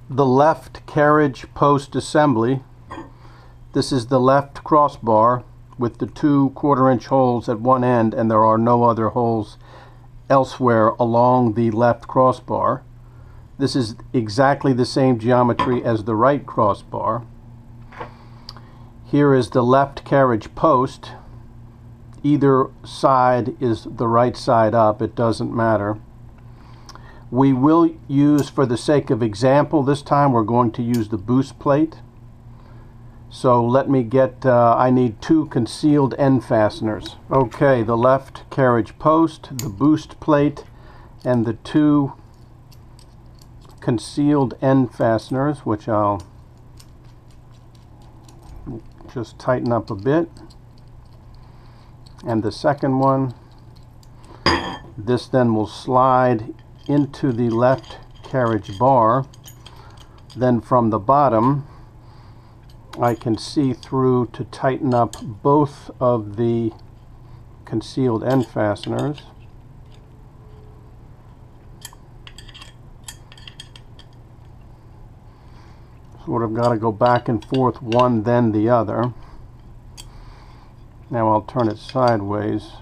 the left carriage post assembly. This is the left crossbar with the 2 1/4-inch holes at one end, and there are no other holes elsewhere along the left crossbar. This is exactly the same geometry as the right crossbar. Here is the left carriage post. Either side is the right side up, it doesn't matter. We will use, for the sake of example, this time we're going to use the boost plate. So let me get, I need 2 concealed end fasteners. Okay, the left carriage post, the boost plate, and the 2 concealed end fasteners, which I'll just tighten up a bit. And the second one, this then will slide into the left carriage bar. Then from the bottom, I can see through to tighten up both of the concealed end fasteners. Sort of got to go back and forth, one then the other. Now I'll turn it sideways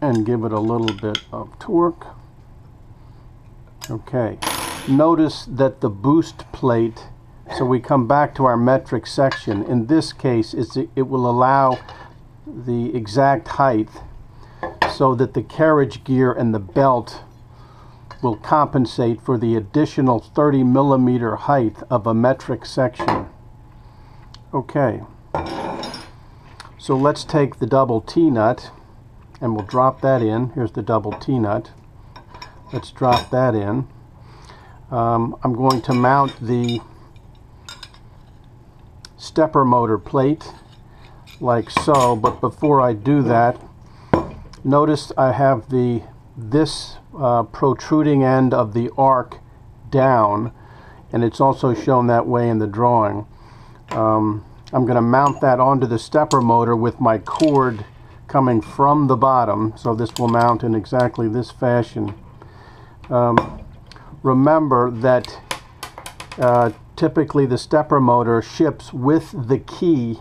and give it a little bit of torque. Okay, notice that the boost plate, so we come back to our metric section. In this case, it will allow the exact height so that the carriage gear and the belt will compensate for the additional 30mm height of a metric section. Okay, so let's take the double T-nut and we'll drop that in. Here's the double T-nut. Let's drop that in. I'm going to mount the stepper motor plate like so, but before I do that, notice I have this protruding end of the arc down, and it's also shown that way in the drawing. I'm going to mount that onto the stepper motor with my cord coming from the bottom, so this will mount in exactly this fashion. Remember that typically the stepper motor ships with the key.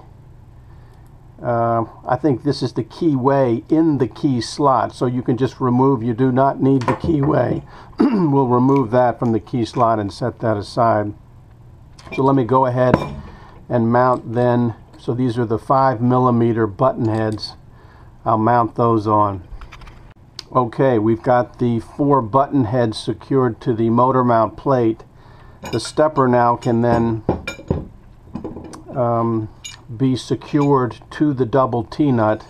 I think this is the keyway in the key slot, so you can just remove, you do not need the keyway. We'll remove that from the key slot and set that aside. So let me go ahead and mount then, so these are the 5mm button heads. I'll mount those on. Okay, we've got the 4 button heads secured to the motor mount plate. The stepper now can then be secured to the double T-nut.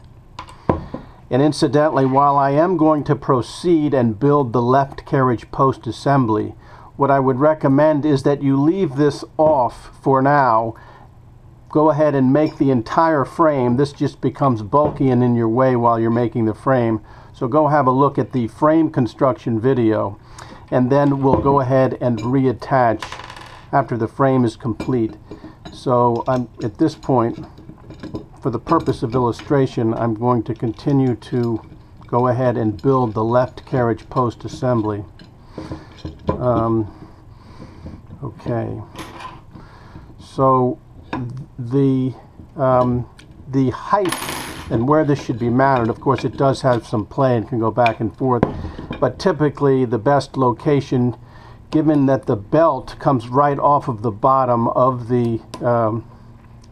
And incidentally, while I am going to proceed and build the left carriage post assembly, what I would recommend is that you leave this off for now. Go ahead and make the entire frame. This just becomes bulky and in your way while you're making the frame. So go have a look at the frame construction video, and then we'll go ahead and reattach after the frame is complete. So at this point, for the purpose of illustration, I'm going to continue to go ahead and build the left carriage post assembly. Okay, so the height and where this should be mounted, of course it does have some play and can go back and forth, but typically the best location, given that the belt comes right off of the bottom of the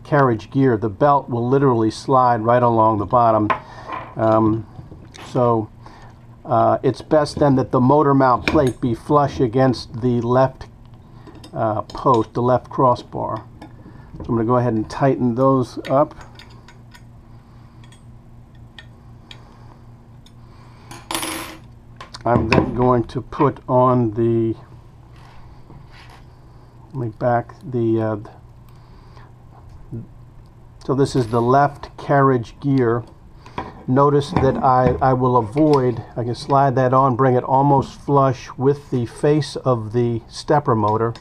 carriage gear, the belt will literally slide right along the bottom. So it's best then that the motor mount plate be flush against the left post, the left crossbar. So I'm going to go ahead and tighten those up. I'm then going to put on the, let me back the, so this is the left carriage gear. Notice that I will avoid, I can slide that on, bring it almost flush with the face of the stepper motor.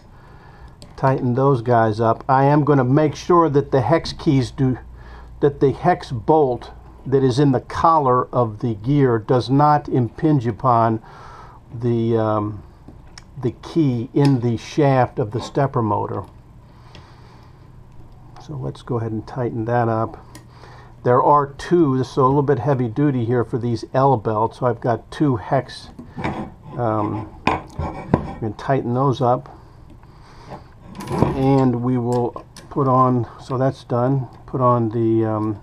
Tighten those guys up. I am going to make sure that the hex keys that the hex bolt that is in the collar of the gear does not impinge upon the the key in the shaft of the stepper motor. So let's go ahead and tighten that up. There are two, this is a little bit heavy duty here for these L belts, so I've got two hex. I'm going to tighten those up, and we will put on, so that's done, put on the,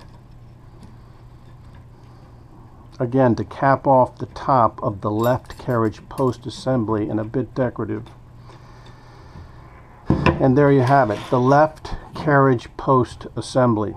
again, to cap off the top of the left carriage post assembly, and a bit decorative. And there you have it, the left carriage post assembly.